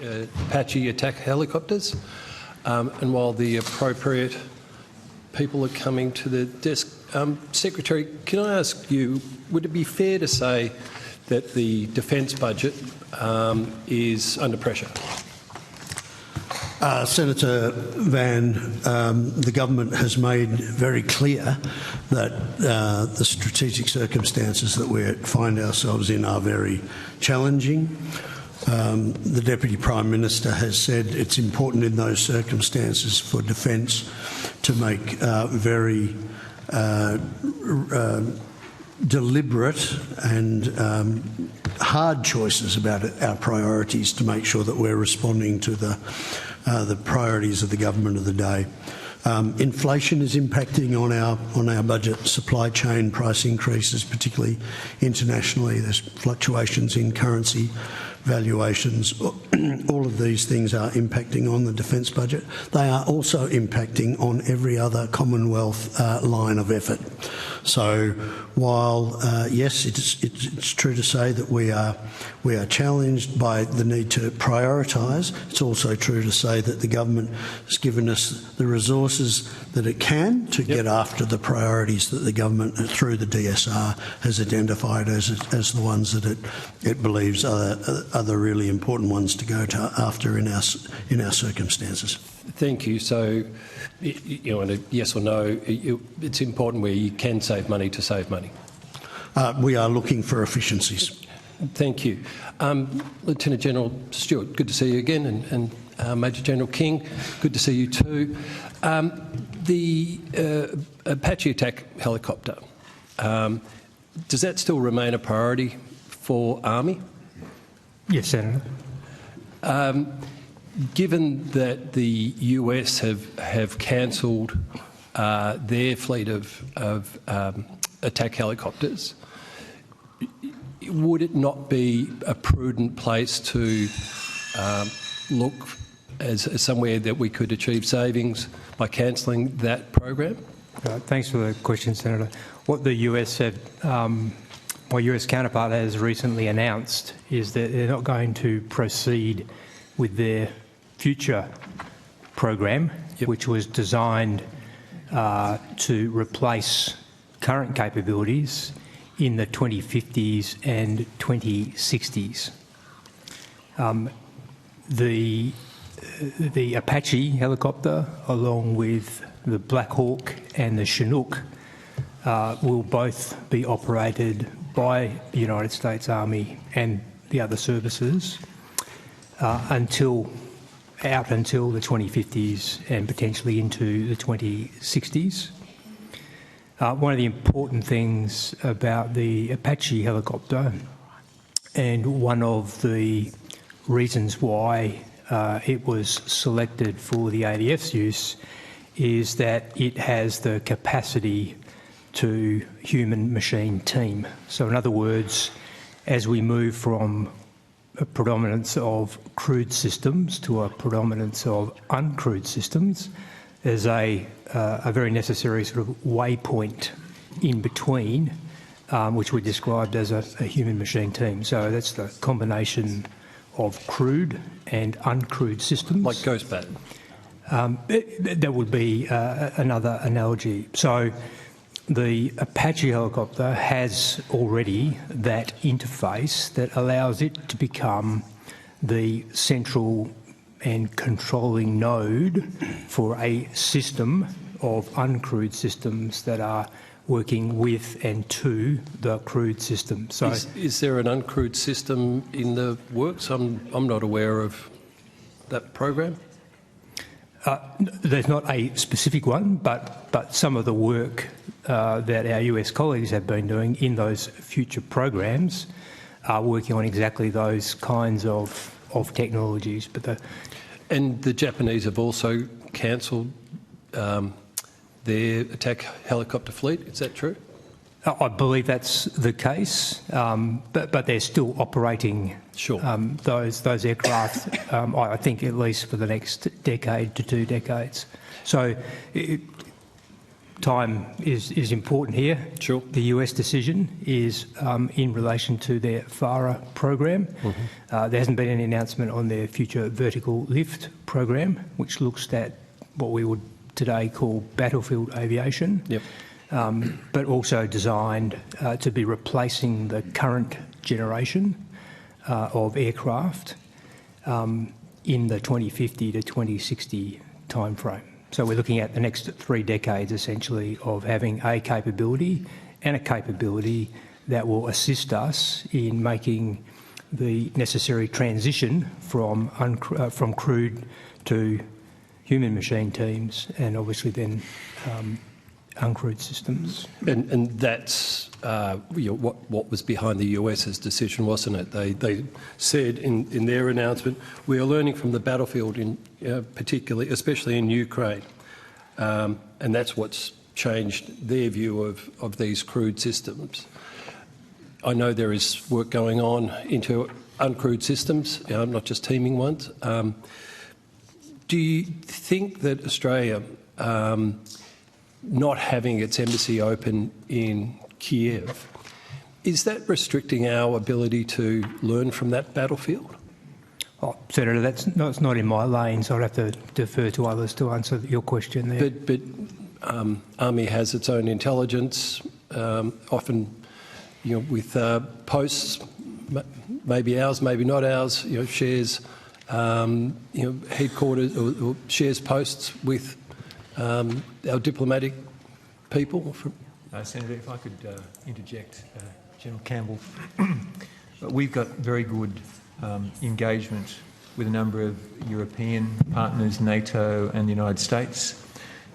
Apache attack helicopters. And while the appropriate people are coming to the desk, Secretary, can I ask you, would it be fair to say that the defence budget is under pressure? Senator Van, the government has made very clear that the strategic circumstances that we find ourselves in are very challenging. The Deputy Prime Minister has said it's important in those circumstances for defence to make very deliberate and hard choices about our priorities to make sure that we're responding to the priorities of the government of the day. Inflation is impacting on our budget. Supply chain price increases, particularly internationally. There's fluctuations in currency valuations. All of these things are impacting on the defence budget. They are also impacting on every other Commonwealth line of effort. So while, yes, it's true to say that we are challenged by the need to prioritise, it's also true to say that the government has given us the resources that it can to get after the priorities that the government, through the DSR, has identified as the ones that it believes are the really important ones to go after in our circumstances. Thank you. So, in a yes or no, it's important where you can save money to save money. We are looking for efficiencies. Thank you. Lieutenant General Stewart, good to see you again, and Major General King, good to see you too. The Apache attack helicopter, does that still remain a priority for Army? Yes, Senator. Given that the US have cancelled their fleet of attack helicopters, would it not be a prudent place to look as somewhere that we could achieve savings by cancelling that program? Thanks for the question, Senator. What the US have, my US counterpart has recently announced is that they're not going to proceed with their future program, which was designed to replace current capabilities in the 2050s and 2060s. The Apache helicopter, along with the Black Hawk and the Chinook, will both be operated by the United States Army and the other services until the 2050s and potentially into the 2060s. One of the important things about the Apache helicopter, and one of the reasons why it was selected for the ADF's use, is that it has the capacity to human-machine team. So in other words, as we move from a predominance of crewed systems to a predominance of uncrewed systems, there's a very necessary sort of waypoint in between, which we described as a human-machine team. So that's the combination of crewed and uncrewed systems. Like GhostBat? That would be another analogy. So the Apache helicopter has already that interface that allows it to become the central and controlling node for a system of uncrewed systems that are working with and to the crewed system. So, is there an uncrewed system in the works? I'm not aware of that program. There's not a specific one, but some of the work that our US colleagues have been doing in those future programs are working on exactly those kinds of technologies. And the Japanese have also cancelled their attack helicopter fleet, is that true? I believe that's the case, but they're still operating those aircraft, I think at least for the next decade to 2 decades. So time is important here. Sure. The US decision is in relation to their FARA program. There hasn't been any announcement on their future vertical lift program, which looks at what we would today call battlefield aviation, Yep. but also designed to be replacing the current generation of aircraft in the 2050 to 2060 timeframe. So we're looking at the next 3 decades, essentially, of having a capability that will assist us in making the necessary transition from crewed to human-machine teams, and obviously then uncrewed systems. And that's what was behind the US's decision, wasn't it? They said in their announcement, we are learning from the battlefield, particularly, especially in Ukraine, and that's what's changed their view of these crewed systems. I know there is work going on into uncrewed systems, not just teaming ones. Do you think that Australia, not having its embassy open in Kiev, is that restricting our ability to learn from that battlefield? Oh, Senator, that's not in my lane, so I'd have to defer to others to answer your question there. But Army has its own intelligence, often, with posts, maybe ours, maybe not ours, shares, headquarters or shares posts with our diplomatic people. Senator, if I could interject, General Campbell, we've got very good engagement with a number of European partners, NATO and the United States,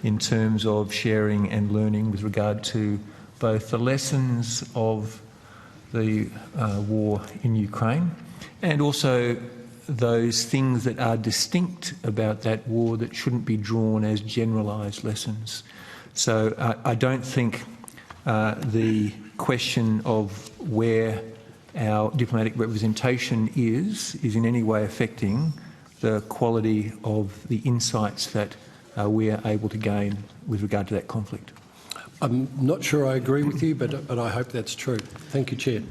in terms of sharing and learning with regard to both the lessons of the war in Ukraine and also those things that are distinct about that war that shouldn't be drawn as generalised lessons. So I don't think the question of where our diplomatic representation is in any way affecting the quality of the insights that we are able to gain with regard to that conflict. I'm not sure I agree with you, but I hope that's true. Thank you, Chair.